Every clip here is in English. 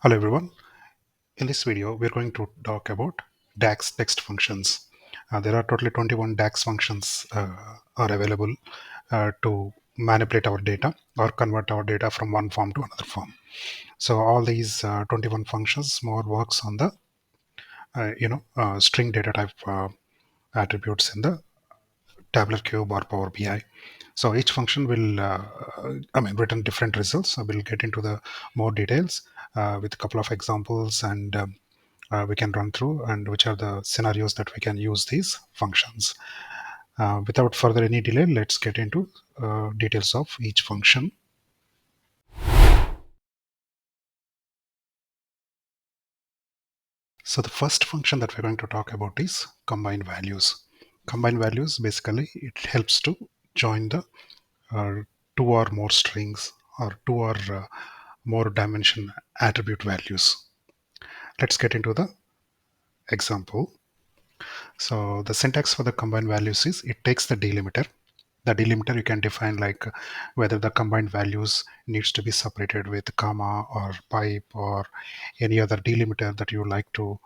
Hello everyone. In this video, we're going to talk about DAX text functions. There are totally 21 DAX functions are available to manipulate our data or convert our data from one form to another form. So all these 21 functions more works on the string data type attributes in the tabular cube or Power BI. So each function will, return different results. So we'll get into the more details with a couple of examples, and we can run through and which are the scenarios that we can use these functions. Without further any delay, let's get into details of each function. So the first function that we're going to talk about is combine values. Combine values, basically, it helps to join the two or more strings or two or more dimension attribute values. Let's get into the example. So the syntax for the combine values is it takes the delimiter. The delimiter you can define like whether the combined values needs to be separated with comma or pipe or any other delimiter that you like to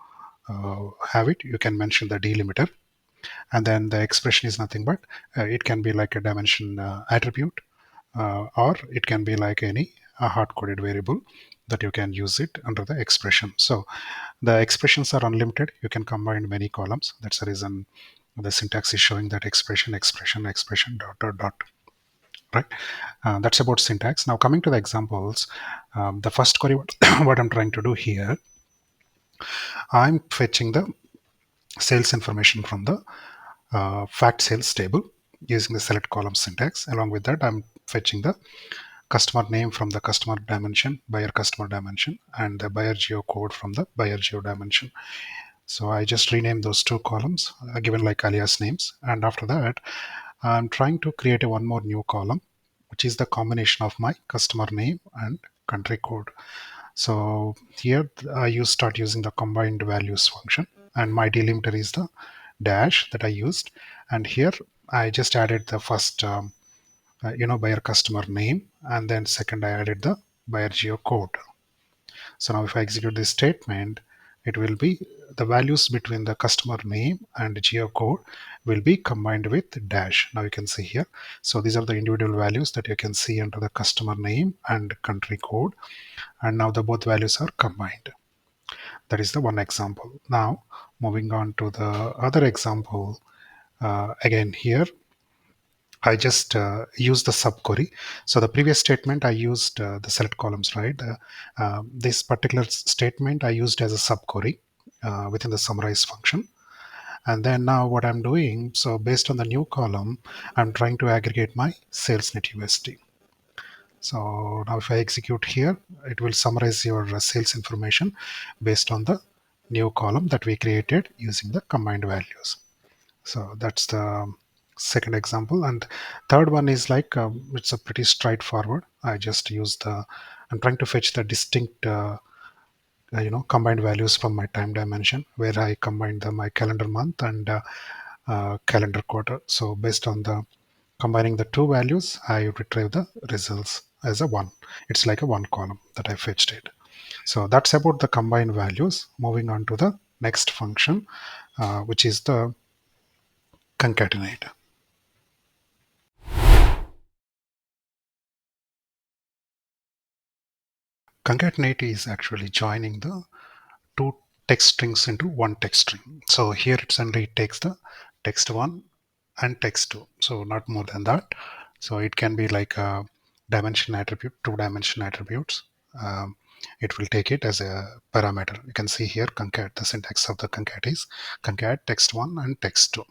have it. You can mention the delimiter, and then the expression is nothing but it can be like a dimension attribute, or it can be like any hard-coded variable that you can use it under the expression. So the expressions are unlimited. You can combine many columns. That's the reason the syntax is showing that expression, expression, expression, dot, dot, dot. Right? That's about syntax. Now coming to the examples, the first query, what I'm trying to do here, I'm fetching the sales information from the fact sales table using the select column syntax. Along with that, I'm fetching the customer name from the customer dimension, buyer customer dimension, and the buyer geo code from the buyer geo dimension. So I just rename those two columns given like alias names. And after that, I'm trying to create a one more new column, which is the combination of my customer name and country code. So here I start using the combined values function, and my delimiter is the dash that I used. And here I just added the first buyer customer name, and then second I added the buyer geo code. So now if I execute this statement, it will be the values between the customer name and geo code will be combined with dash. Now you can see here. So these are the individual values that you can see under the customer name and country code. And now the both values are combined. That is the one example. Now moving on to the other example, again here I just used the subquery. So the previous statement I used the select columns, right? This particular statement I used as a subquery within the summarize function. And then now what I'm doing, so based on the new column, I'm trying to aggregate my sales net USD. So now if I execute here, it will summarize your sales information based on the new column that we created using the combined values. So that's the second example. And third one is like it's a pretty straightforward. I just use I'm trying to fetch the distinct combined values from my time dimension, where I combined my calendar month and calendar quarter. So based on the combining the two values, I retrieve the results as a one. It's like a one column that I fetched it. So that's about the combined values. Moving on to the next function, which is the concatenate. Concatenate is actually joining the two text strings into one text string. So here it only takes the text one and text two, so not more than that. So it can be like a dimension attribute, two dimension attributes. It will take it as a parameter. You can see here concat, the syntax of the concat is concat text one and text two.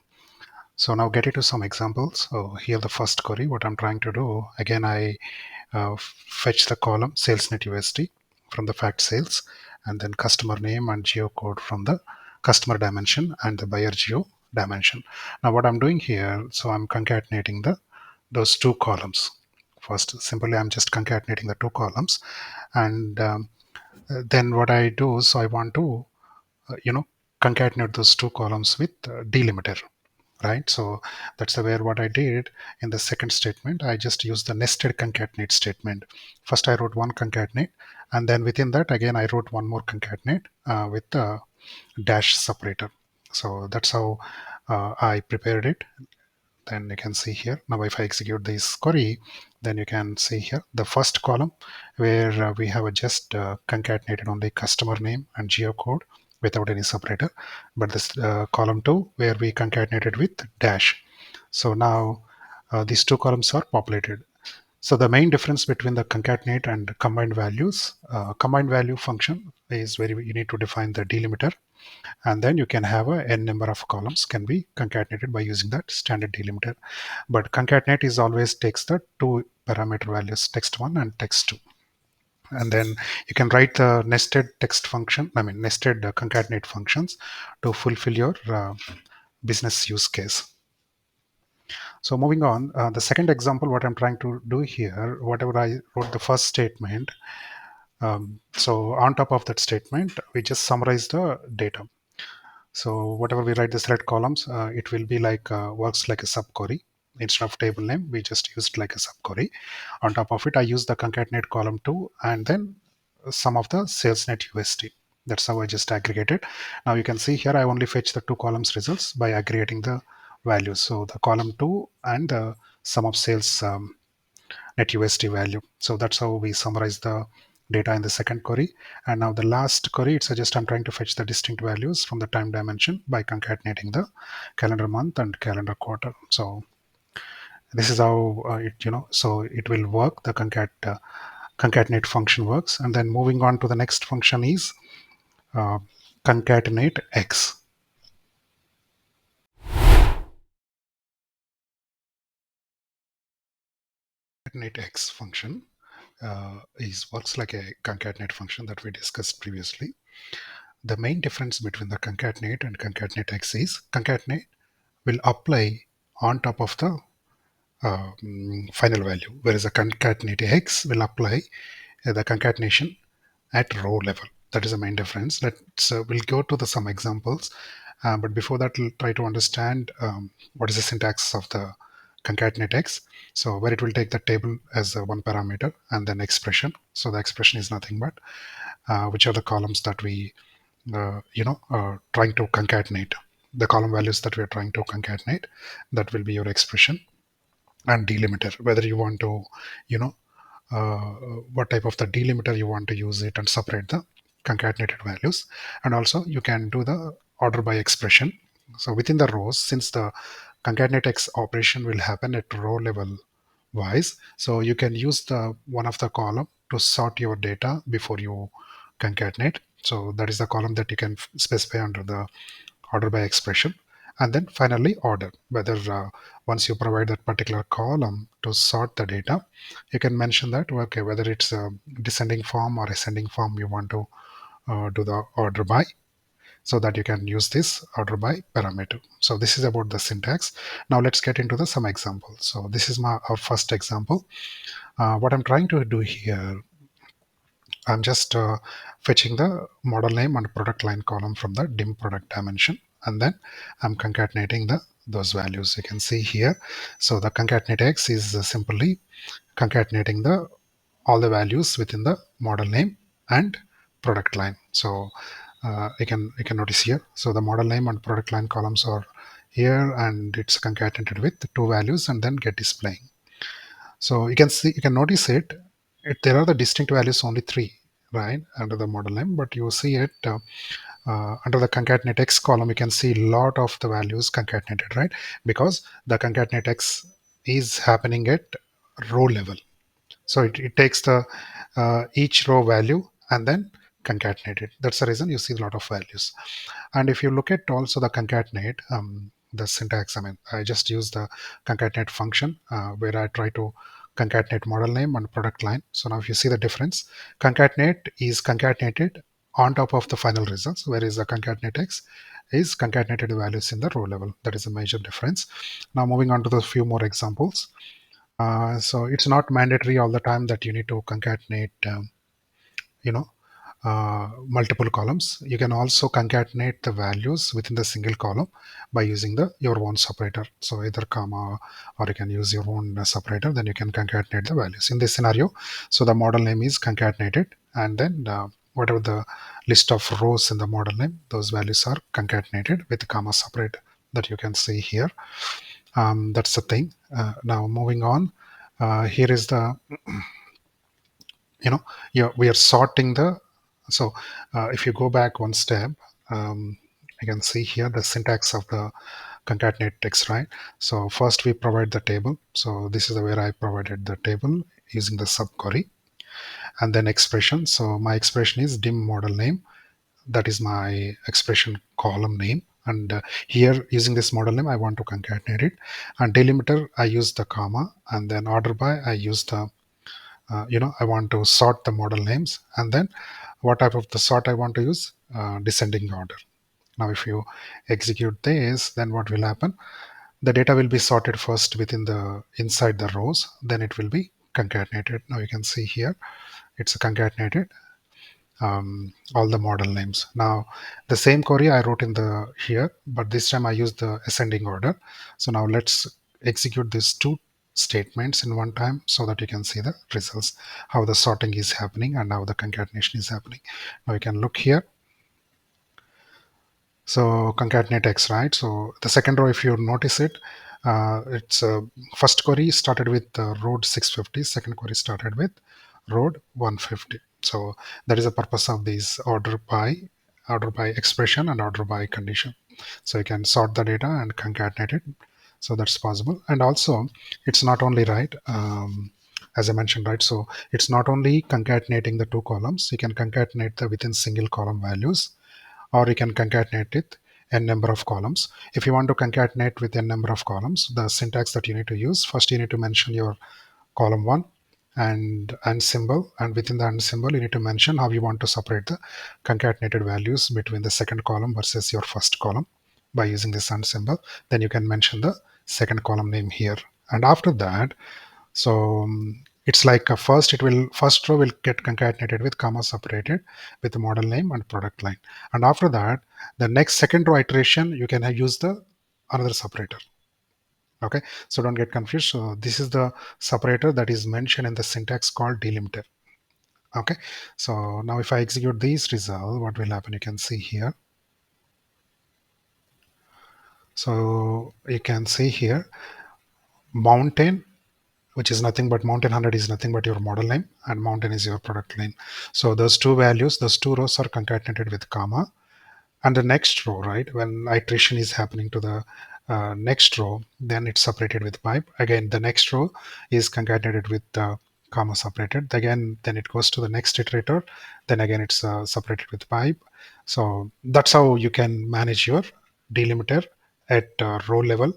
So now get into some examples. So here the first query, what I'm trying to do, again I fetch the column sales net USD from the fact sales, and then customer name and geo code from the customer dimension and the buyer geo dimension. Now what I'm doing here, so I'm concatenating those two columns. First, simply I'm just concatenating the two columns, and then what I do, so I want to concatenate those two columns with delimiter. right? So that's where what I did in the second statement, I just used the nested concatenate statement. First I wrote one concatenate, and then within that again I wrote one more concatenate with the dash separator. So that's how I prepared it. Then you can see here, now if I execute this query, then you can see here the first column where we have just concatenated only customer name and geocode without any separator, but this column 2 where we concatenated with dash. So now these two columns are populated. So the main difference between the concatenate and combined values, combined value function is where you need to define the delimiter, and then you can have a n number of columns can be concatenated by using that standard delimiter. But concatenate is always takes the two parameter values, text1 and text2, and then you can write the nested text function, I mean nested concatenate functions to fulfill your business use case. So moving on, the second example, what I'm trying to do here, whatever I wrote the first statement, so on top of that statement we just summarize the data. So whatever we write the select columns, it will be like works like a subquery. Instead of table name, we just used like a subquery. On top of it, I use the concatenate column 2 and then some of the sales net USD. That's how I just aggregated. Now you can see here, I only fetch the two columns results by aggregating the values. So the column 2 and the sum of sales net USD value. So that's how we summarize the data in the second query. And now the last query, it suggests I'm trying to fetch the distinct values from the time dimension by concatenating the calendar month and calendar quarter. So this is how so it will work. The concatenate function works. And then moving on to the next function is uh, CONCATENATEX. CONCATENATEX function works like a concatenate function that we discussed previously. The main difference between the concatenate and concatenatex is concatenate will apply on top of the final value, whereas a concatenatex will apply the concatenation at row level. That is the main difference. We'll go to some examples, but before that, we'll try to understand what is the syntax of the concatenatex. So where it will take the table as one parameter and then expression. So the expression is nothing but which are the columns that we trying to concatenate, the column values that we're trying to concatenate. That will be your expression. And delimiter, whether you want to you know uh, what type of the delimiter you want to use it and separate the concatenated values. And also you can do the order by expression. So within the rows, since the concatenatex operation will happen at row level wise, so you can use the one of the column to sort your data before you concatenate. So that is the column that you can specify under the order by expression. And then finally order, whether once you provide that particular column to sort the data, you can mention that, okay, whether it's a descending form or ascending form you want to do the order by, so that you can use this order by parameter. So this is about the syntax. Now let's get into some examples. So this is our first example. What I'm trying to do here, I'm just fetching the model name and product line column from the dim product dimension, and then I'm concatenating those values. You can see here. So the concatenatex is simply concatenating all the values within the model name and product line. So you can notice here. So the model name and product line columns are here, and it's concatenated with the two values and then get displaying. So you can see, you can notice there are the distinct values only three, right, under the model name, but you see it under the concatenatex column, you can see a lot of the values concatenated, right? Because the concatenatex is happening at row level. So it takes the each row value and then concatenate it. That's the reason you see a lot of values. And if you look at also the concatenate, the syntax, I mean, I just use the concatenate function where I try to concatenate model name and product line. So now if you see the difference, concatenate is concatenated on top of the final results, whereas the concatenatex is concatenated values in the row level. That is a major difference. Now moving on to the few more examples. So it's not mandatory all the time that you need to concatenate, you know, multiple columns. You can also concatenate the values within the single column by using your own separator. So either comma, or you can use your own separator, then you can concatenate the values. In this scenario, so the model name is concatenated, and then whatever the list of rows in the model name, those values are concatenated with comma separator that you can see here. That's the thing. Now moving on, here is the, we are sorting the, so if you go back one step, you can see here the syntax of the CONCATENATEX, right? So first we provide the table. So this is where I provided the table using the subquery, and then expression. So my expression is dim model name. That is my expression column name. And here using this model name, I want to concatenate it. And delimiter, I use the comma, and then order by, I use the, I want to sort the model names, and then what type of the sort I want to use, descending order. Now, if you execute this, then what will happen? The data will be sorted first within the inside the rows, then it will be concatenated. Now you can see here, it's concatenated, all the model names. Now the same query I wrote in the here, but this time I used the ascending order. So now let's execute these two statements in one time so that you can see the results, how the sorting is happening and how the concatenation is happening. Now you can look here. So CONCATENATEX, right? So the second row, if you notice it, it's first query started with road 650, second query started with road 150. So that is the purpose of these order by expression and order by condition. So you can sort the data and concatenate it. So that's possible. And also, it's not only, right, as I mentioned, right? So it's not only concatenating the two columns. You can concatenate the within single column values, or you can concatenate it n number of columns. If you want to concatenate with n number of columns, the syntax that you need to use, first you need to mention your column 1 and symbol, and within the and symbol you need to mention how you want to separate the concatenated values between the second column versus your first column by using this and symbol. Then you can mention the second column name here, and after that, so it's like a first row will get concatenated with comma separated with the model name and product line, and after that the next second row iteration you can use the another separator. Okay, so don't get confused. So this is the separator that is mentioned in the syntax called delimiter. Okay, so now if I execute these results, what will happen? You can see here. So you can see here mountain, which is nothing but mountain 100 is nothing but your model name, and mountain is your product name. So those two values, those two rows are concatenated with comma, and the next row, right, when iteration is happening to the next row, then it's separated with pipe. Again, the next row is concatenated with comma separated. Again, then it goes to the next iterator, then again it's separated with pipe. So that's how you can manage your delimiter at row level,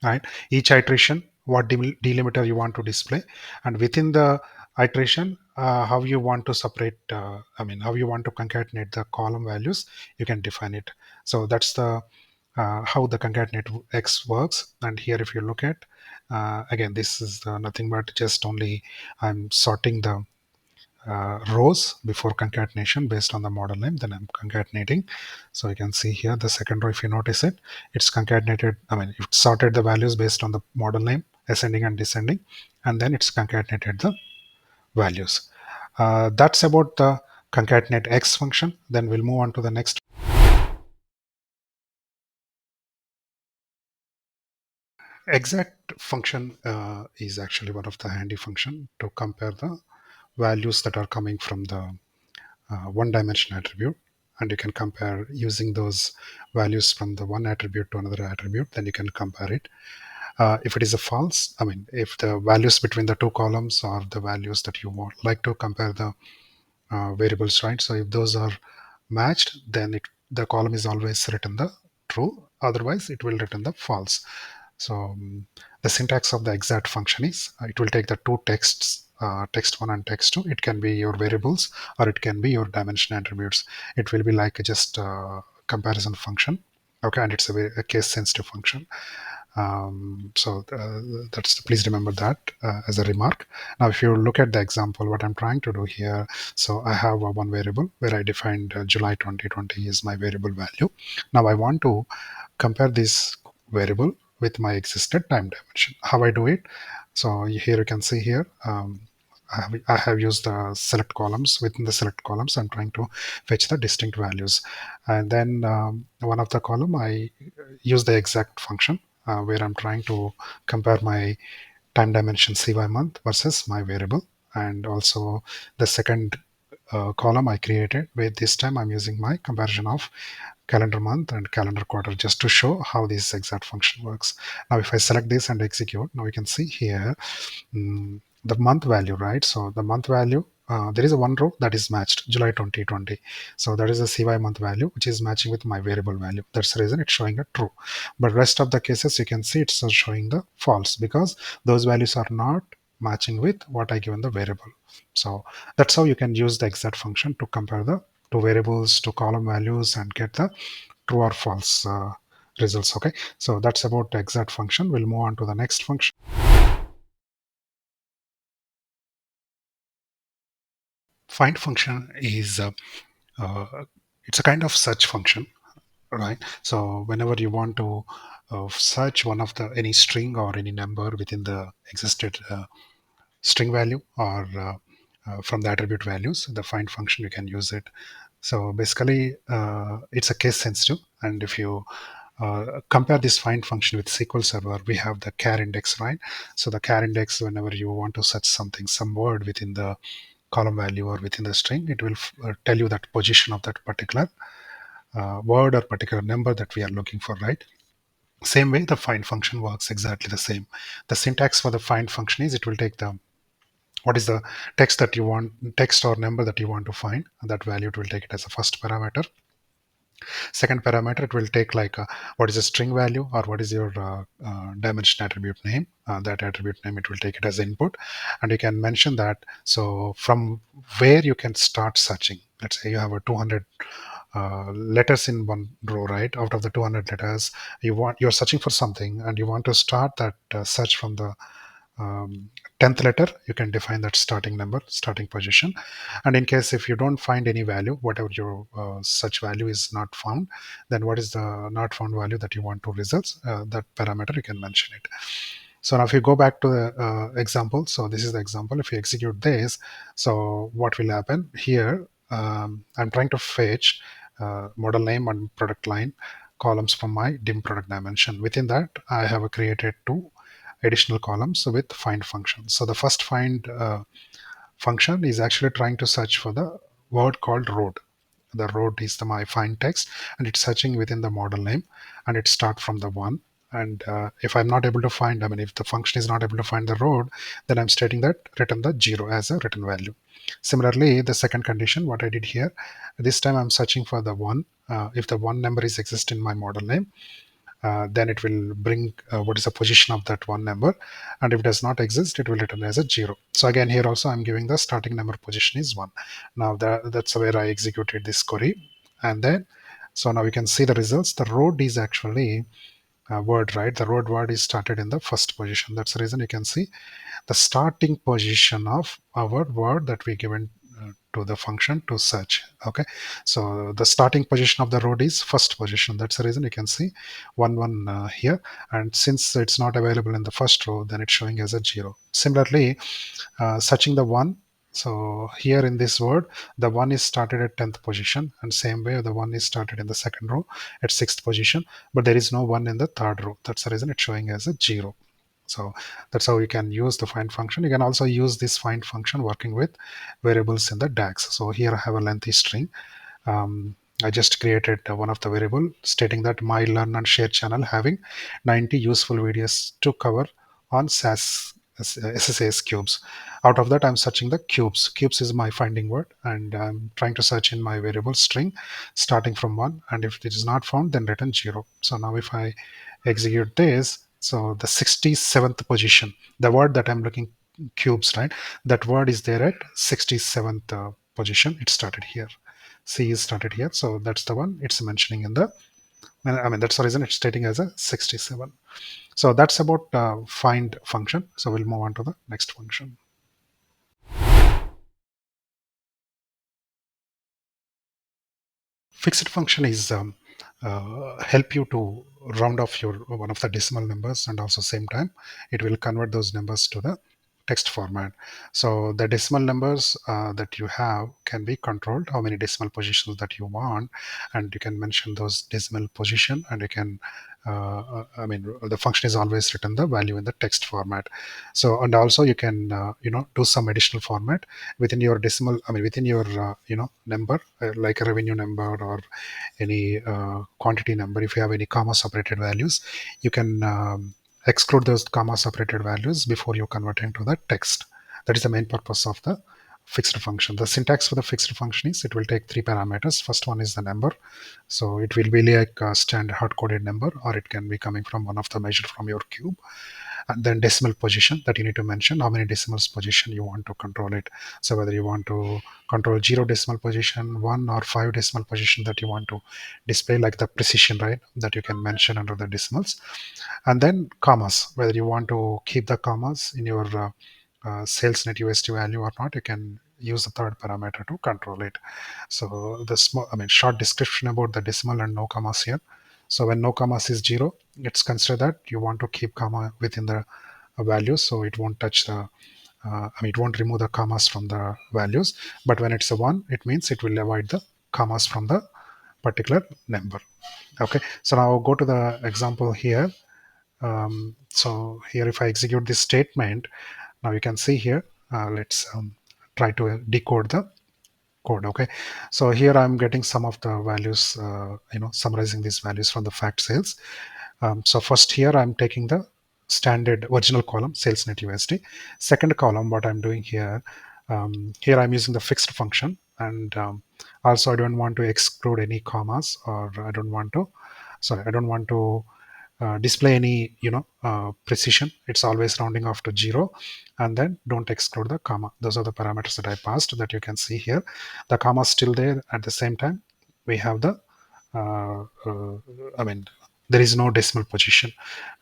right? Each iteration, what delimiter you want to display, and within the iteration, how you want to separate, how you want to concatenate the column values, you can define it. So that's the how the concatenate X works. And here if you look at, again, this is nothing but just only I'm sorting the rows before concatenation based on the model name, then I'm concatenating. So you can see here the second row, if you notice it, it's concatenated, it sorted the values based on the model name, ascending and descending, and then it's concatenated the values. That's about the concatenate X function. Then we'll move on to the next. Exact function is actually one of the handy function to compare the values that are coming from the one dimension attribute, and you can compare using those values from the one attribute to another attribute. Then you can compare it. If it is a false, if the values between the two columns are the values that you want like to compare the variables, right? So if those are matched, then the column is always written the true, otherwise it will return the false. So the syntax of the exact function is it will take the two texts, text 1 and text 2. It can be your variables or it can be your dimension attributes. It will be like just a comparison function. Okay, and it's a case sensitive function. That's, please remember that as a remark. Now, if you look at the example, what I'm trying to do here, so I have one variable where I defined July 2020 is my variable value. Now I want to compare this variable with my existed time dimension. How I do it? So here you can see here, I have used the select columns. Within the select columns, I'm trying to fetch the distinct values. And then one of the column, I use the exact function where I'm trying to compare my time dimension CY month versus my variable. And also the second column I created, where this time I'm using my comparison of calendar month and calendar quarter just to show how this exact function works. Now, if I select this and execute, now we can see here the month value, right? So the month value, there is a one row that is matched July 2020. So that is a CY month value, which is matching with my variable value. That's the reason it's showing a true. But rest of the cases, you can see it's showing the false because those values are not matching with what I given the variable. So that's how you can use the exact function to compare the two variables to column values and get the true or false results. Okay, so that's about the exact function. We'll move on to the next function. Find function is it's a kind of search function, right? So whenever you want to search one of the any string or any number within the existed string value or from the attribute values, the find function, you can use it. So basically, it's a case sensitive, and if you compare this find function with SQL Server, we have the char index, right? So the char index, whenever you want to search something, some word within the column value or within the string, it will tell you that position of that particular word or particular number that we are looking for, right? Same way, the find function works exactly the same. The syntax for the find function is it will take the what is the text that you want, text or number that you want to find, and that value it will take it as a first parameter. Second parameter, it will take like what is the string value or what is your dimension attribute name. That attribute name, it will take it as input, and you can mention that. So from where you can start searching. Let's say you have a 200 letters in one row, right? Out of the 200 letters, you're searching for something, and you want to start that search from the um, 10th letter. You can define that starting number, starting position. And in case if you don't find any value, whatever your such value is not found, then what is the not found value that you want to results, that parameter you can mention it. So now if you go back to the example, so this is the example. If you execute this, so what will happen here? I'm trying to fetch model name and product line columns from my dim product dimension. Within that, I have created two additional columns with find function. So the first find function is actually trying to search for the word called road. The road is the my find text, and it's searching within the model name, and it start from the one. And if I'm not able to find, I mean, if the function is not able to find the road, then I'm stating that return the 0 as a return value. Similarly, the second condition, what I did here, this time I'm searching for the one. If the one number is exist in my model name, then it will bring what is the position of that one number, and if it does not exist, it will return as a 0. So again, here also I'm giving the starting number position is 1. Now that's where I executed this query, and then so now you can see the results. The road is actually a word, right? The road word is started in the first position. That's the reason you can see the starting position of our word that we given to the function to search. Okay, so the starting position of the road is first position. That's the reason you can see 1 1 here, and since it's not available in the first row, then it's showing as a 0. Similarly, searching the one, so here in this word, the one is started at 10th position, and same way the one is started in the second row at 6th position, but there is no one in the third row. That's the reason it's showing as a 0. So that's how you can use the find function. You can also use this find function working with variables in the DAX. So here I have a lengthy string. I just created one of the variable stating that my learn and share channel having 90 useful videos to cover on SSAS cubes. Out of that, I'm searching the cubes. Cubes is my finding word, and I'm trying to search in my variable string starting from 1. And if it is not found, then return 0. So now if I execute this, so the 67th position, the word that I'm looking cubes, right? That word is there at 67th position. It started here. C is started here. So that's the one it's mentioning in the I mean, that's the reason it's stating as a 67. So that's about find function. So we'll move on to the next function. Fixed function is help you to round off your one of the decimal numbers, and also same time it will convert those numbers to the text format. So the decimal numbers that you have can be controlled, how many decimal positions that you want, and you can mention those decimal position, and you can I mean, the function is always written the value in the text format. So, and also you can do some additional format within your decimal, I mean, within your number, like a revenue number or any quantity number. If you have any comma separated values, you can exclude those comma separated values before you convert into the text. That is the main purpose of the fixed function. The syntax for the fixed function is it will take three parameters. First one is the number. So it will be like a standard hard-coded number, or it can be coming from one of the measure from your cube. And then decimal position that you need to mention how many decimals position you want to control it. So whether you want to control 0 decimal position, 1 or 5 decimal position that you want to display, like the precision, right, that you can mention under the decimals. And then commas, whether you want to keep the commas in your sales net USD value or not, you can use the third parameter to control it. So the small, I mean, short description about the decimal and no commas here. So when no commas is 0, it's considered that you want to keep comma within the values, so it won't touch the I mean, it won't remove the commas from the values. But when it's a 1, it means it will avoid the commas from the particular number. Okay, so now I'll go to the example here. So here, if I execute this statement, now you can see here, let's try to decode the code. Okay, so here I'm getting some of the values, summarizing these values from the fact sales. So first here I'm taking the standard original column, sales net USD. Second column, what I'm doing here, here I'm using the fixed function, and also I don't want to exclude any commas, or I don't want to display any precision. It's always rounding off to 0, and then don't exclude the comma. Those are the parameters that I passed, that you can see here. The comma is still there. At the same time, we have the I mean, there is no decimal position.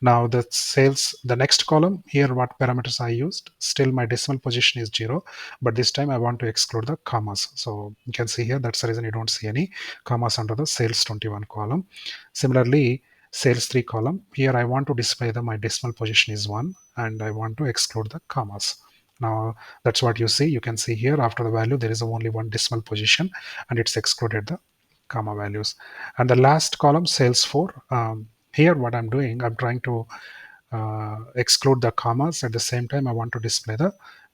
Now the sales, the next column here, what parameters I used, still my decimal position is 0, but this time I want to exclude the commas. So you can see here, that's the reason you don't see any commas under the sales 21 column. Similarly, sales 3 column, here I want to display my decimal position is 1, and I want to exclude the commas. Now that's what you see. You can see here, after the value there is only one decimal position, and it's excluded the comma values. And the last column, sales 4, here what I'm doing, I'm trying to exclude the commas. At the same time, I want to display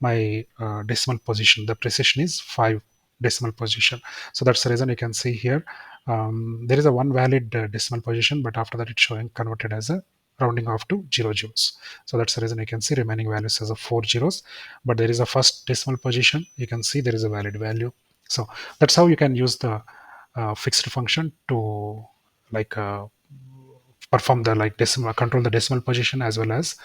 my decimal position. The precision is 5 decimal position. So that's the reason you can see here, there is a one valid decimal position, but after that it's showing converted as a rounding off to 0 zeros. So that's the reason you can see remaining values as a 4 zeros, but there is a first decimal position. You can see there is a valid value. So that's how you can use the fixed function to like perform the like decimal, control the decimal position, as well as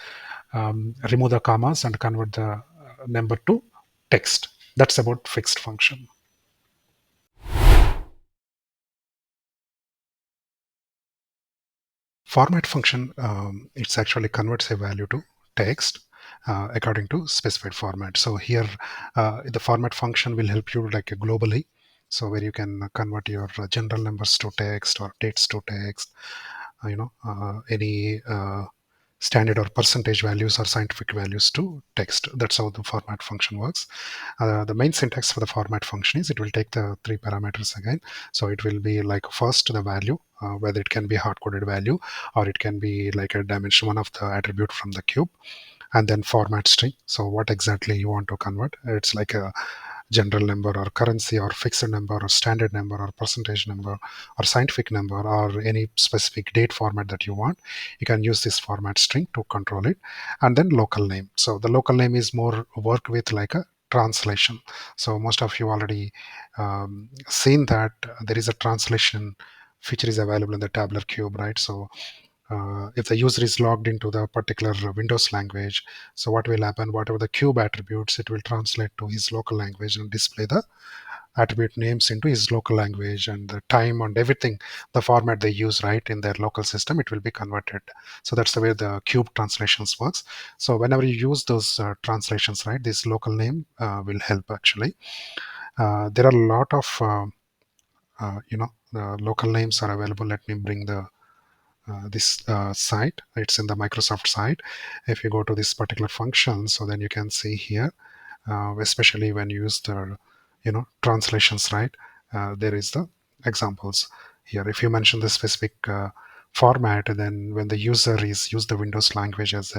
remove the commas and convert the number to text. That's about fixed function. Format function, it's actually converts a value to text according to specified format. So here, the format function will help you like globally. So where you can convert your general numbers to text, or dates to text, any standard or percentage values or scientific values to text. That's how the format function works. The main syntax for the format function is it will take the three parameters again. So it will be like first the value, whether it can be hard-coded value, or it can be like a dimension, one of the attribute from the cube, and then format string. So what exactly you want to convert. It's like a general number, or currency, or fixed number, or standard number, or percentage number, or scientific number, or any specific date format that you want. You can use this format string to control it. And then local name. So the local name is more work with like a translation. So most of you already seen that there is a translation feature is available in the tabular cube, right? So if the user is logged into the particular Windows language, so what will happen, whatever the cube attributes, it will translate to his local language and display the attribute names into his local language, and the time and everything, the format they use, right, in their local system, it will be converted. So that's the way the cube translations works. So whenever you use those translations, right, this local name will help actually. There are a lot of local names are available. Let me bring the this site. It's in the Microsoft site. If you go to this particular function, so then you can see here, especially when you use the translations, right, there is the examples here. If you mention the specific format, then when the user is use the Windows language as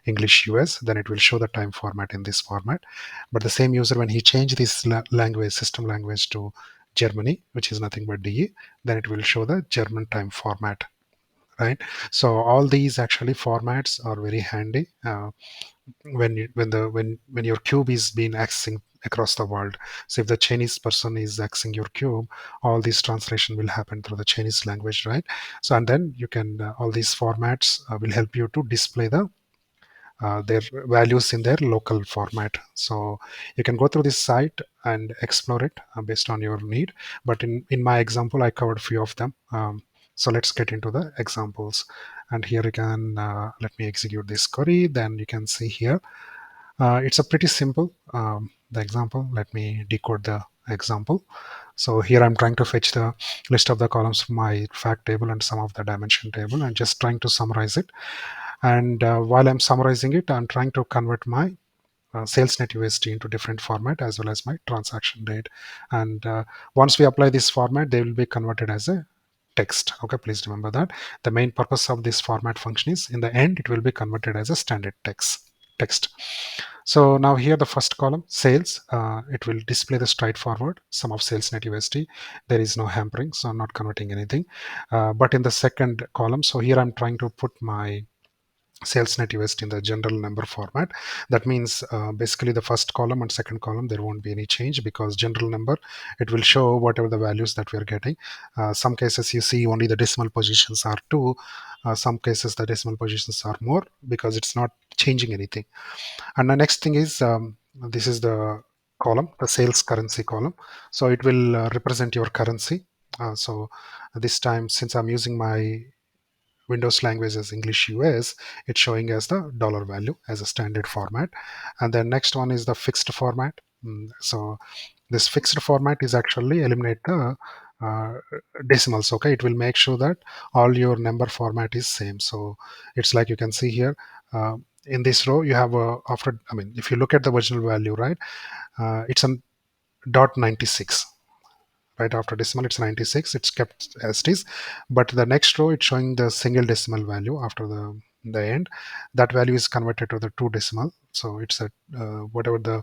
English US, then it will show the time format in this format. But the same user, when he change this language, system language, to Germany, which is nothing but DE, then it will show the German time format, right? So all these actually formats are very handy when your cube is being accessing across the world. So if the Chinese person is accessing your cube, all these translation will happen through the Chinese language, right? So and then you can all these formats will help you to display their values in their local format. So you can go through this site and explore it based on your need. But in my example, I covered a few of them. So let's get into the examples. And here you can, let me execute this query. Then you can see here, it's a pretty simple, the example. Let me decode the example. So here I'm trying to fetch the list of the columns from my fact table and some of the dimension table, and just trying to summarize it. And while I'm summarizing it, I'm trying to convert my SalesNet USD into different format, as well as my transaction date. And once we apply this format, they will be converted as a text. Okay, please remember that the main purpose of this format function is, in the end, it will be converted as a standard text. So now here, the first column, sales, it will display the straightforward sum of SalesNet USD. There is no hampering, so I'm not converting anything. But in the second column, so here I'm trying to put my SalesNet USD in the general number format. That means basically the first column and second column, there won't be any change, because general number, it will show whatever the values that we are getting. Some cases you see only the decimal positions are 2. Some cases the decimal positions are more, because it's not changing anything. And the next thing is, this is the column, the sales currency column. So it will represent your currency. So this time, since I'm using my Windows language as English US, it's showing as the dollar value as a standard format. And then next one is the fixed format. So this fixed format is actually eliminate the uh, decimals. Okay, it will make sure that all your number format is same. So it's like you can see here, in this row you have after, I mean, if you look at the original value, right, it's a dot 96. Right after decimal, it's 96. It's kept as it is, but the next row, it's showing the single decimal value after the end. That value is converted to the 2 decimal. So it's a whatever the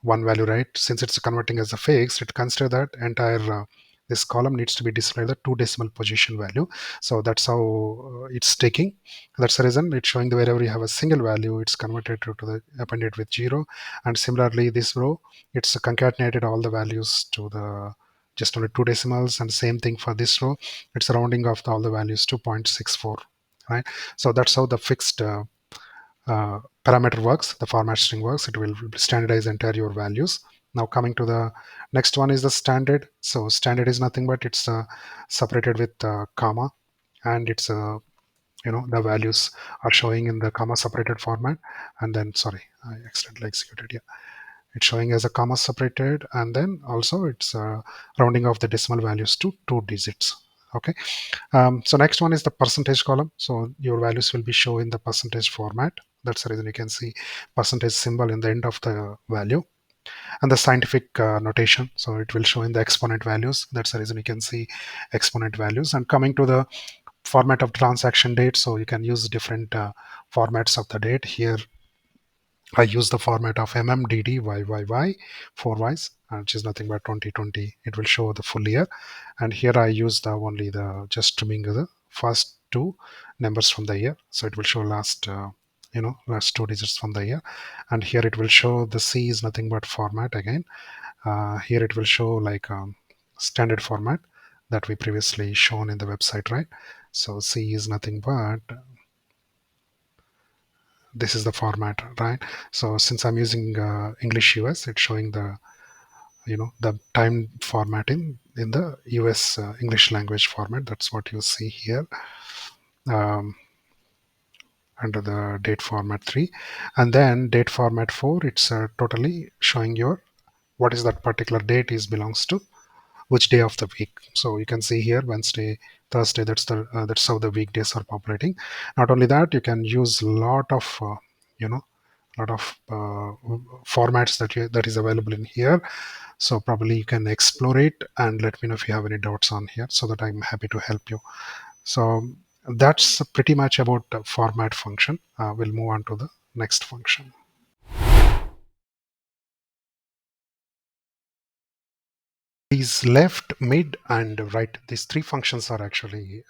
one value, right? Since it's converting as a fixed, it consider that entire this column needs to be displayed the 2 decimal position value. So that's how it's taking. That's the reason it's showing the wherever you have a single value, it's converted to the appended with 0. And similarly, this row, it's concatenated all the values to the just only 2 decimals. And same thing for this row, it's rounding off all the values to 0.64, right? So that's how the fixed parameter works, the format string works. It will standardize entire your values. Now coming to the next one is the standard. So standard is nothing but it's separated with comma, and it's the values are showing in the comma separated format. And then, sorry, I accidentally executed. Yeah, it's showing as a comma separated, and then also it's rounding off the decimal values to 2 digits. Okay. So next one is the percentage column. So your values will be shown in the percentage format. That's the reason you can see percentage symbol in the end of the value. And the scientific notation, so it will show in the exponent values. That's the reason you can see exponent values. And coming to the format of transaction date, so you can use different formats of the date. Here I use the format of MMDDYYY, 4 Ys, which is nothing but 2020. It will show the full year. And here I use the only the just trimming the first 2 numbers from the year. So it will show last 2 digits from the year. And here it will show the C is nothing but format again. Here it will show like standard format that we previously shown in the website, right? So C is nothing but this is the format, right? So since I'm using English US, it's showing the the time formatting in the US English language format. That's what you see here. Under the date format 3, and then date format 4, it's totally showing your what is that particular date is belongs to which day of the week. So you can see here Wednesday, Thursday, that's how the weekdays are populating. Not only that, you can use lot of you know lot of formats that is available in here. So probably you can explore it and let me know if you have any doubts on here, so that I'm happy to help you. So that's pretty much about the format function. We'll move on to the next function. These left, mid, and right, these three functions are actually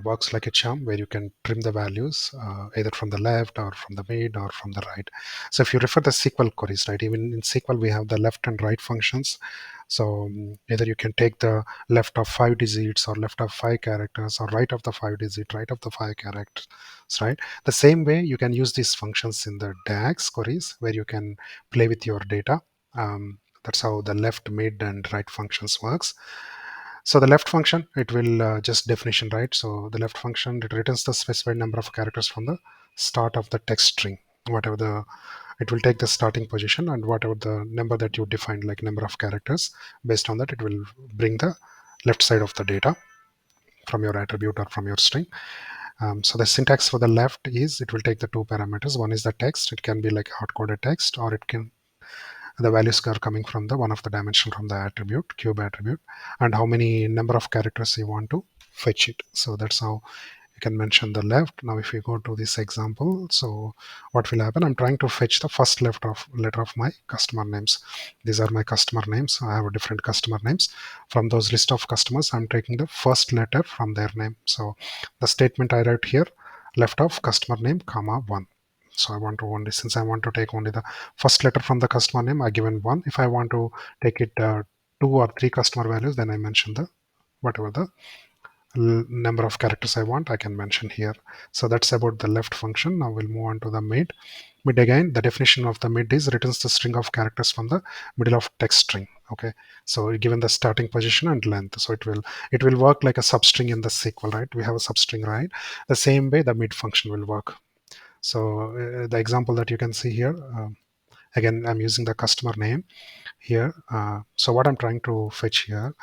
works like a charm, where you can trim the values either from the left or from the mid or from the right. So if you refer the SQL queries, right, even in SQL we have the left and right functions. So either you can take the left of 5 digits or left of 5 characters, or right of the 5 digit, right of the 5 characters, right? The same way you can use these functions in the DAX queries, where you can play with your data. That's how the left, mid, and right functions works. So the left function, it will just definition, right? So the left function, it returns the specified number of characters from the start of the text string. Whatever the, it will take the starting position, and whatever the number that you defined, like number of characters, based on that, it will bring the left side of the data from your attribute or from your string. So the syntax for the left is, it will take the two parameters. One is the text. It can be like hard-coded text, or it can, the values are coming from the one of the dimension from the attribute, cube attribute, and how many number of characters you want to fetch it. So that's how you can mention the left. Now if we go to this example, so what will happen, I'm trying to fetch the first left of letter of my customer names. These are my customer names. I have a different customer names. From those list of customers, I'm taking the first letter from their name. So the statement I write here, left of customer name comma 1. So I want to only, since I want to take only the first letter from the customer name, I given 1. If I want to take it 2 or 3 customer values, then I mention the whatever the number of characters I want, I can mention here. So that's about the left function. Now we'll move on to the mid. Mid, again, the definition of the mid is returns the string of characters from the middle of text string. Okay, so given the starting position and length, so it will work like a substring in the SQL, right? We have a substring, right? The same way the mid function will work. So the example that you can see here, again, I'm using the customer name here. So what I'm trying to fetch here,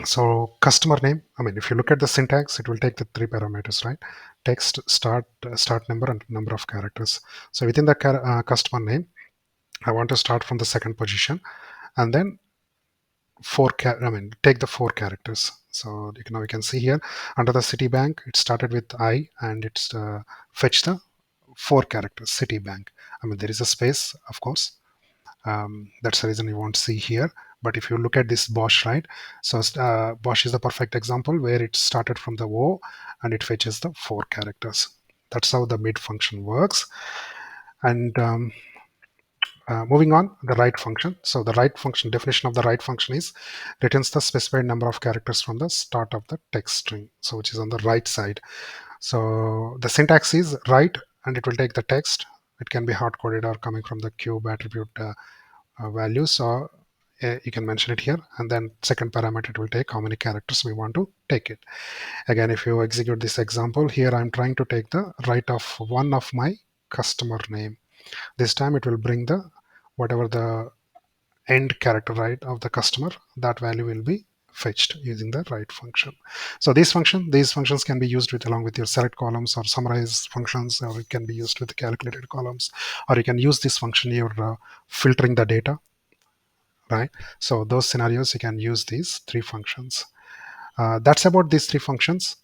so customer name, I mean, if you look at the syntax, it will take the 3 parameters, right? Text, start number, and number of characters. So within the customer name, I want to start from the second position, and then take the 4 characters. So now you can see here under the Citibank, it started with I, and it's fetched the 4 characters, Citibank. I mean, there is a space, of course. That's the reason you won't see here. But if you look at this Bosch, right? So Bosch is the perfect example where it started from the O and it fetches the 4 characters. That's how the mid function works. And moving on, the right function. So the right function, definition of the right function is returns the specified number of characters from the start of the text string, so which is on the right side. So the syntax is write, and it will take the text. It can be hard coded or coming from the cube attribute values. So you can mention it here, and then second parameter, it will take how many characters we want to take it. Again, if you execute this example here, I'm trying to take the right of one of my customer name. This time it will bring the whatever the end character, right, of the customer, that value will be fetched using the right function. So these functions can be used with along with your select columns or summarize functions, or it can be used with calculated columns, or you can use this function you're filtering the data, right? So those scenarios you can use these 3 functions. That's about these 3 functions.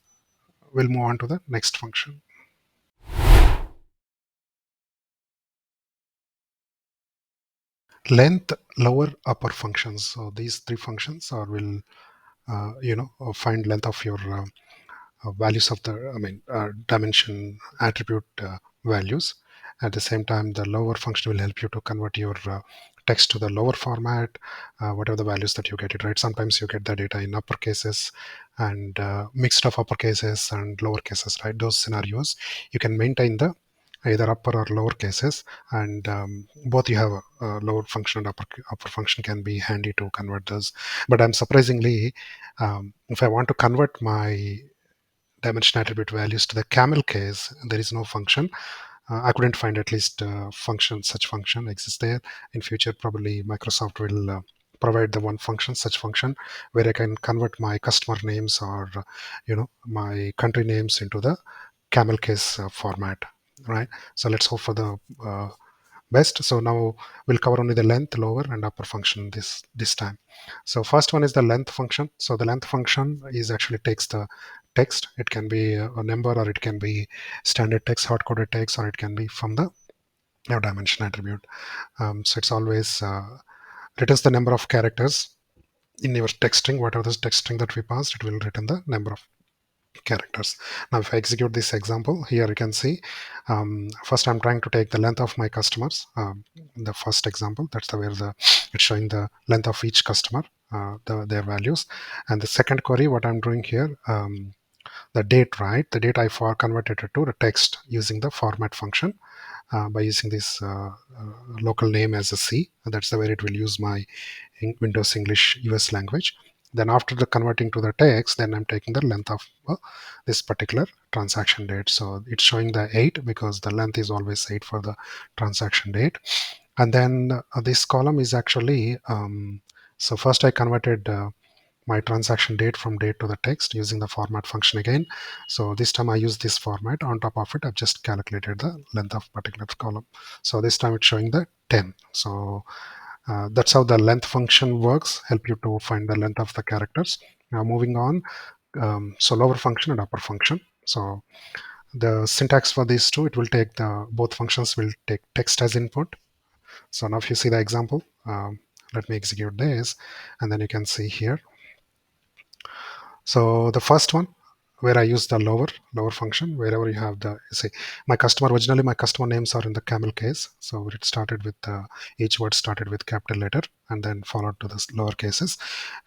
We'll move on to the next function. Length, lower, upper functions. So these 3 functions are will find length of your values of the, dimension attribute values. At the same time, the lower function will help you to convert your text to the lower format, whatever the values that you get it, right? Sometimes you get the data in upper cases and mixed of upper cases and lower cases, right? Those scenarios, you can maintain the either upper or lower cases, and both you have a lower function and upper function can be handy to convert those. But I'm surprisingly, if I want to convert my dimension attribute values to the camel case, there is no function. I couldn't find at least such function exists there. In future, probably Microsoft will provide the one function, such function, where I can convert my customer names or my country names into the camel case format, right? So let's hope for the best. So now we'll cover only the length, lower and upper function this time. So first one is the length function. So the length function is actually takes the text. It can be a number, or it can be standard text, hard coded text, or it can be from the dimension attribute. So it's always returns the number of characters in your text string. Whatever the text string that we passed, it will return the number of characters. Now if I execute this example, here you can see first I'm trying to take the length of my customers. The first example, that's the where it's showing the length of each customer, their values. And the second query, what I'm doing here, the date, right? The date I converted it to the text using the format function, by using this local name as a C. That's the way it will use my Windows English US language. Then after the converting to the text, then I'm taking the length of this particular transaction date. So it's showing the 8 because the length is always 8 for the transaction date. And then this column is actually, so first I converted my transaction date from date to the text using the format function again. So this time I use this format. On top of it, I've just calculated the length of particular column. So this time it's showing the 10. So that's how the length function works, help you to find the length of the characters. Now moving on, so lower function and upper function. So the syntax for these two, it will take both functions will take text as input. So now if you see the example, let me execute this, and then you can see here. So the first one, where I use the lower function, wherever you have the, say, my customer, originally my customer names are in the camel case. So it started with each word started with capital letter and then followed to the lower cases.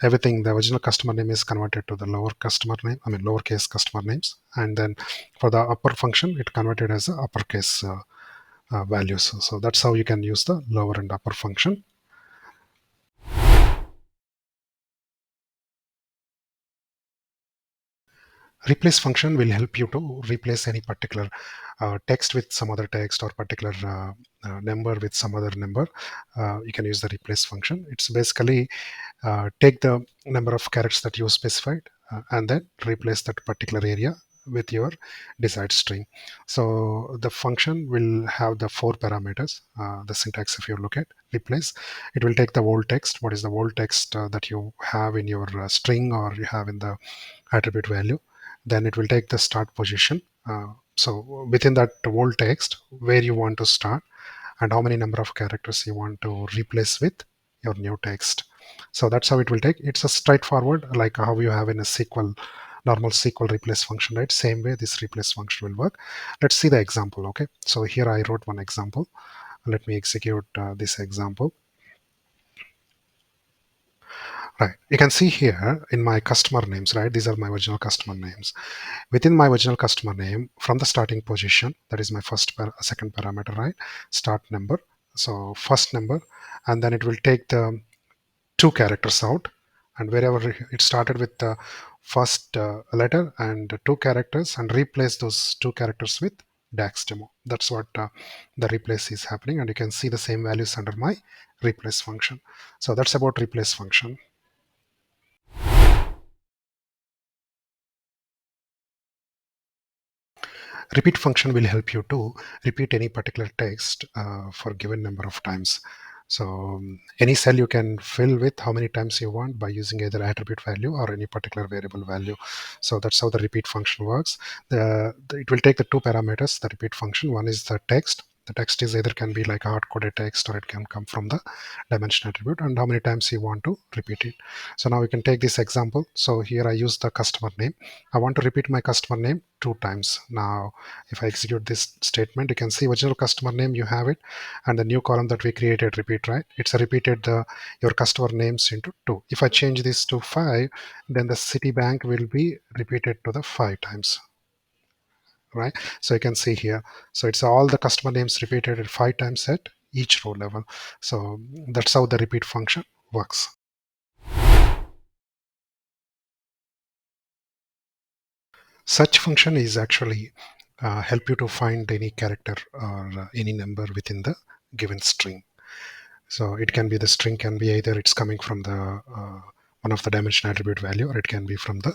Everything, the original customer name is converted to the lower customer name, I mean lowercase customer names. And then for the upper function, it converted as a uppercase values. So that's how you can use the lower and upper function. Replace function will help you to replace any particular text with some other text, or particular number with some other number. You can use the replace function. It's basically take the number of characters that you specified and then replace that particular area with your desired string. So the function will have the 4 parameters. The syntax, if you look at replace, it will take the old text. What is the old text that you have in your string, or you have in the attribute value? Then it will take the start position. So within that old text, where you want to start and how many number of characters you want to replace with your new text. So that's how it will take. It's a straightforward, like how you have in a SQL, normal SQL replace function, right? Same way this replace function will work. Let's see the example. Okay, so here I wrote one example. Let me execute this example. Right, you can see here in my customer names, right? These are my original customer names. Within my original customer name, from the starting position, that is my second parameter, right? Start number. So first number, and then it will take the 2 characters out, and wherever it started with the first letter and 2 characters, and replace those 2 characters with DAX demo. That's what the replace is happening, and you can see the same values under my replace function. So that's about replace function. Repeat function will help you to repeat any particular text for given number of times. So any cell you can fill with how many times you want by using either attribute value or any particular variable value. So that's how the repeat function works. It will take the 2 parameters, the repeat function. One is the text. The text is either can be like a hard-coded text, or it can come from the dimension attribute, and how many times you want to repeat it. So now we can take this example. So here I use the customer name. I want to repeat my customer name 2 times. Now if I execute this statement, you can see original customer name, you have it, and the new column that we created, repeat, right? It's a repeated your customer names into 2. If I change this to 5, then the Citibank will be repeated to the 5 times, right? So you can see here, so it's all the customer names repeated at 5 times at each row level. So that's how the repeat function works. Search function is actually help you to find any character or any number within the given string. So it can be, the string can be either it's coming from the one of the dimension attribute value, or it can be from the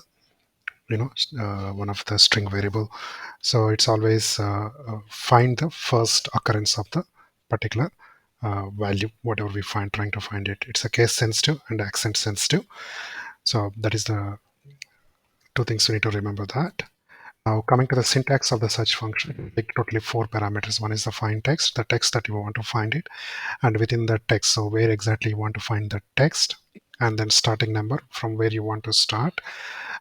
one of the string variable. So it's always find the first occurrence of the particular value, whatever we find, trying to find it. It's a case sensitive and accent sensitive. So that is the two things we need to remember that. Now, coming to the syntax of the search function, take totally 4 parameters. One is the find text, the text that you want to find it, and within that text, so where exactly you want to find the text, and then starting number from where you want to start,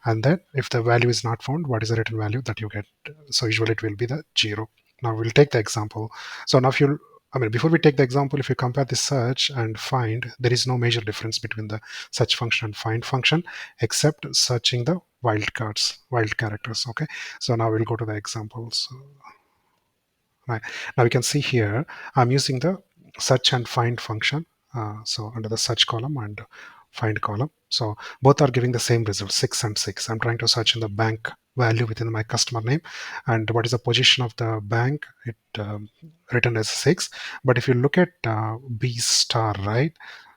and then if the value is not found, what is the written value that you get? So usually it will be the 0. Now we'll take the example. So now if you, before we take the example, if you compare the search and find, there is no major difference between the search function and find function, except searching the wild characters. Okay. So now we'll go to the examples. Right. Now we can see here, I'm using the search and find function. So under the search column and find column. So both are giving the same result, 6 and 6. I'm trying to search in the bank value within my customer name. And what is the position of the bank? It written as 6. But if you look at B star, right?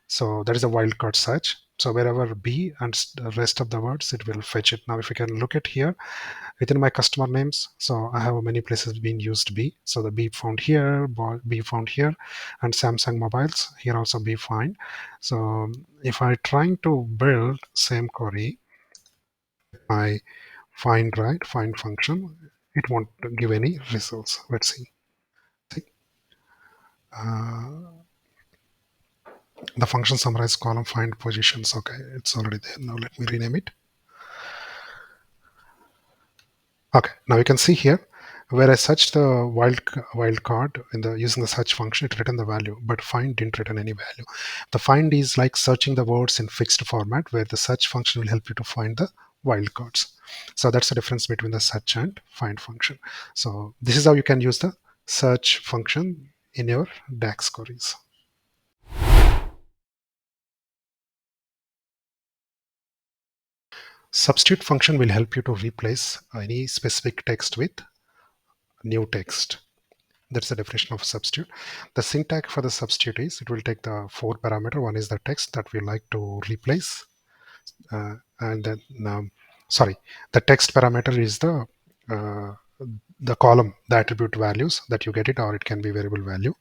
So that is a wildcard search. So wherever B and the rest of the words, it will fetch it. Now if you can look at here, within my customer names, so I have many places being used B. So the B found here, B found here, and Samsung mobiles here also B find. So if I trying to build same query, I find function, it won't give any results. Let's see. See, uh, the function summarize column find positions. Okay, it's already there. Now let me rename it. Okay, now you can see here where I searched the wildcard in the using the search function, it returned the value, but find didn't return any value. The find is like searching the words in fixed format, where the search function will help you to find the wildcards. So that's the difference between the search and find function. So this is how you can use the search function in your DAX queries. Substitute function will help you to replace any specific text with new text. That's the definition of substitute. The syntax for the substitute is it will take the 4 parameter. One is the text that we like to replace, and then the text parameter is uh, the column, the attribute values that you get it, or it can be variable value.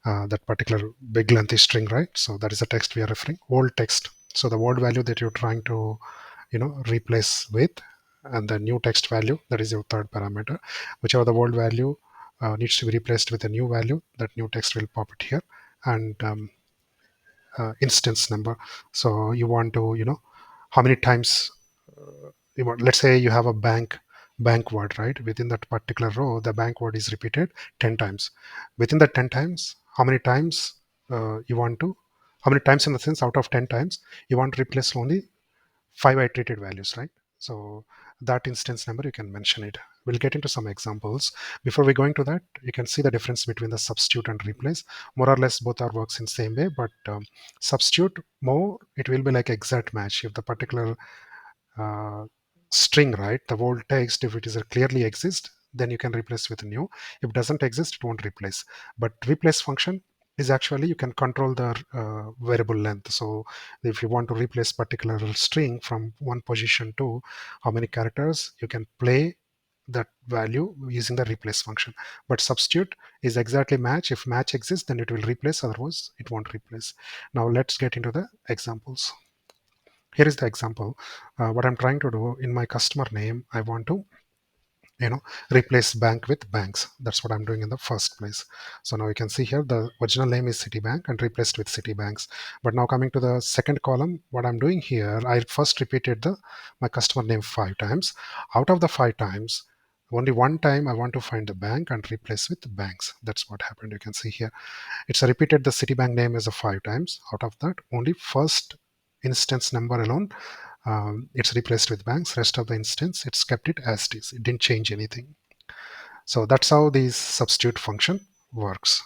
That particular big lengthy string, right? So that is the text we are referring. Old text. So the word value that you're trying to replace with, and the new text value, that is your third parameter. Whichever the old value needs to be replaced with a new value, that new text will pop it here. And instance number, so you want to how many times you want, let's say you have a bank word, right? Within that particular row, the bank word is repeated 10 times. Within that 10 times, how many times you want to, how many times in the sense, out of 10 times you want to replace only 5 iterated values, right? So that instance number, you can mention it. We'll get into some examples. Before we go into that, you can see the difference between the substitute and replace. More or less both are works in same way, but substitute more, it will be like exact match. If the particular uh, string, right, the old text, if it is a clearly exist, then you can replace with new. If it doesn't exist, it won't replace. But replace function is actually you can control the variable length. So if you want to replace particular string from one position to how many characters, you can play that value using the replace function. But substitute is exactly match. If match exists, then it will replace, otherwise it won't replace. Now let's get into the examples. Here is the example. What I'm trying to do in my customer name, I want to replace bank with banks. That's what I'm doing in the first place. So now you can see here the original name is Citibank and replaced with Citibanks. But now coming to the second column, what I'm doing here, I first repeated my customer name 5 times. Out of the 5 times, only one time I want to find the bank and replace with banks. That's what happened. You can see here it's repeated the Citibank name as a 5 times. Out of that, only first instance number alone, it's replaced with banks. Rest of the instance, it's kept it as it is. It didn't change anything. So that's how this substitute function works.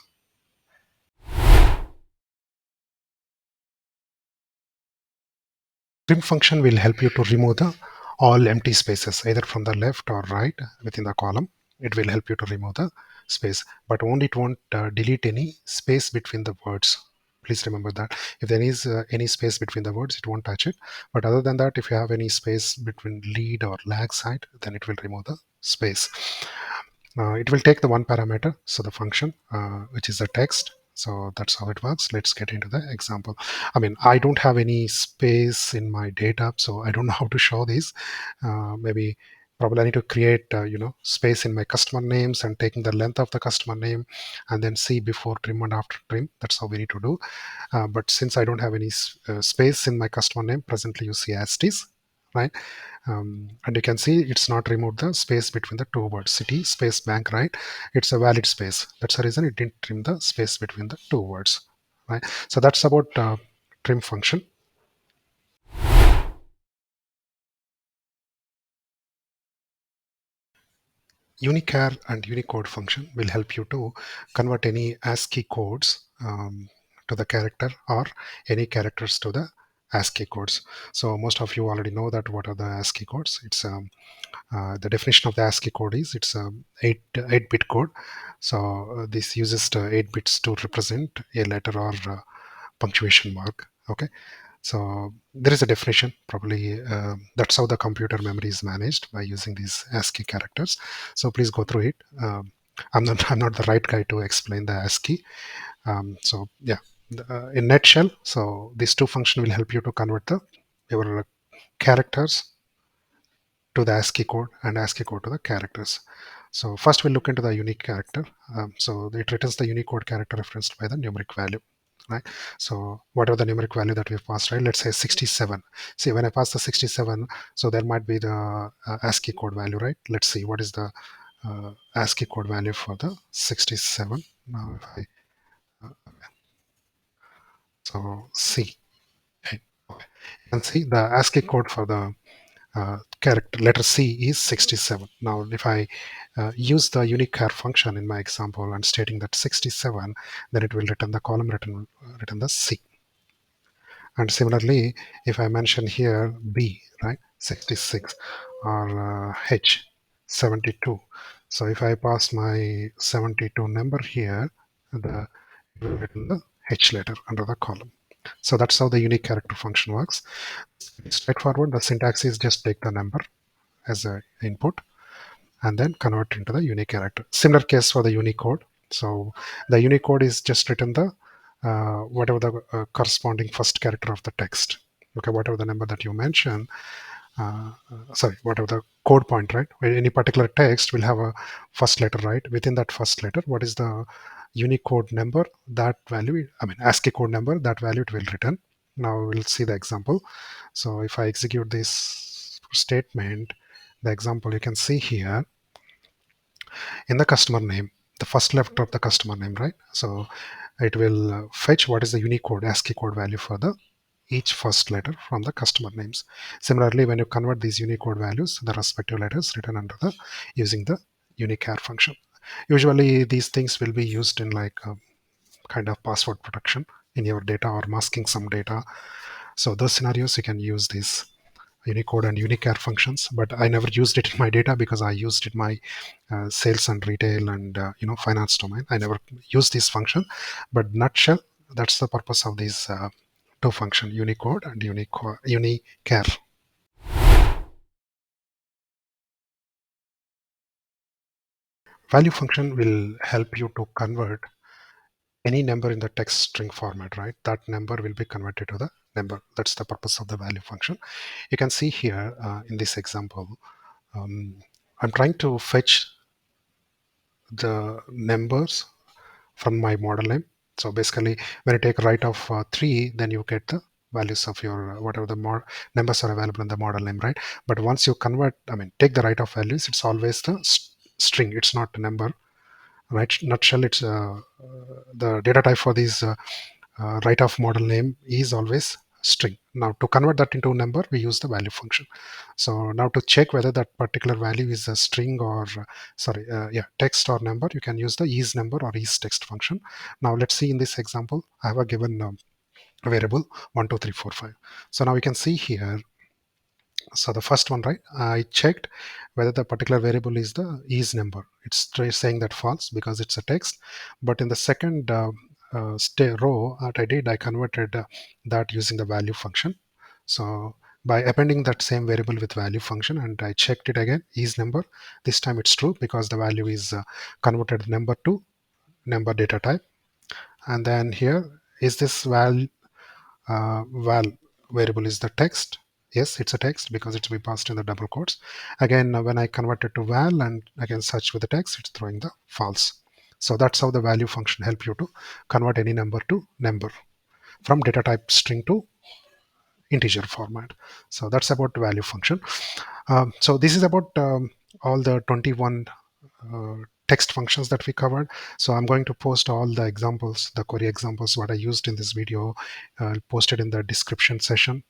Trim function will help you to remove the all empty spaces either from the left or right within the column. It will help you to remove the space, but only it won't delete any space between the words. Please remember that if there is any space between the words, it won't touch it. But other than that, if you have any space between lead or lag side, then it will remove the space. It will take the one parameter, so the function, which is the text. So that's how it works. Let's get into the example. I mean, I don't have any space in my data, so I don't know how to show this. Maybe probably I need to create, space in my customer names and taking the length of the customer name and then see before trim and after trim. That's how we need to do. But since I don't have any space in my customer name, presently you see as it is, right? And you can see it's not removed the space between the two words, city space bank, right? It's a valid space. That's the reason it didn't trim the space between the two words, right? So that's about trim function. UNICHAR and UNICODE function will help you to convert any ASCII codes to the character or any characters to the ASCII codes. So most of you already know that what are the ASCII codes. It's the definition of the ASCII code is it's a 8-bit code. So this uses the 8 bits to represent a letter or punctuation mark. Okay, so there is a definition. Probably that's how the computer memory is managed, by using these ASCII characters. So please go through it. I'm not the right guy to explain the ASCII. So yeah, in nutshell, so these two functions will help you to convert your characters to the ASCII code and ASCII code to the characters. So first we'll look into the unique character. So it returns the Unicode character referenced by the numeric value, right? So whatever the numeric value that we've passed, right? Let's say 67. See, when I pass the 67, so there might be the ASCII code value, right? Let's see what is the ASCII code value for the 67. Now, if so C, right? Okay. You can see the ASCII code for the character letter C is 67. Now, if I use the UNICHAR function in my example and stating that 67, then it will return the column return the C. And similarly, if I mention here B, right, 66, or H, 72. So if I pass my 72 number here, it will return the H letter under the column. So that's how the unique character function works. It's straightforward. The syntax is just take the number as an input and then convert into the unique character. Similar case for the Unicode. So the Unicode is just written the whatever the corresponding first character of the text. Okay, whatever the number that you mention, whatever the code point, right? Where any particular text will have a first letter, right? Within that first letter, what is the Unicode number? That value, I mean ASCII code number, that value it will return. Now we'll see the example. So if I execute this statement, the example you can see here in the customer name, the first letter of the customer name, right? So it will fetch what is the Unicode ASCII code value for the each first letter from the customer names. Similarly, when you convert these Unicode values, the respective letters written under the using the UNICHAR function. Usually, these things will be used in like a kind of password protection in your data or masking some data. So those scenarios you can use these Unicode and UNICHAR functions, but I never used it in my data because I used it in my sales and retail and finance domain. I never used this function, but nutshell, that's the purpose of these two function, Unicode and UNICHAR. Value function will help you to convert any number in the text string format, right? That number will be converted to the number. That's the purpose of the value function. You can see here in this example, I'm trying to fetch the numbers from my model name. So basically, when you take right of 3, then you get the values of your whatever the numbers are available in the model name, right? But once you convert, I mean, take the right of values, it's always the string. It's not a number, right? Nutshell, it's the data type for these right of model name is always string. Now to convert that into a number, we use the value function. So now to check whether that particular value is a string or text or number, you can use the isNumber or isText function. Now let's see in this example, I have a given variable 1 2 3 4 5. So now you can see here, so the first one, right, I checked whether the particular variable is the isNumber. It's saying that false because it's a text. But in the second row that I did, I converted that using the value function. So by appending that same variable with value function, and I checked it again, isNumber, this time it's true because the value is converted number to number data type. And then here is this val variable is the text. Yes, it's a text because it's be passed in the double quotes. Again, when I convert it to val and again search with the text, it's throwing the false. So that's how the value function help you to convert any number to number from data type string to integer format. So that's about the value function. So this is about all the 21 text functions that we covered. So I'm going to post all the examples, the query examples, what I used in this video, posted in the description session.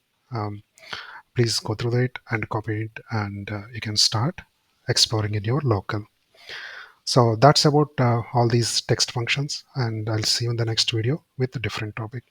Please go through it and copy it, and you can start exploring in your local. So that's about all these text functions, and I'll see you in the next video with a different topic.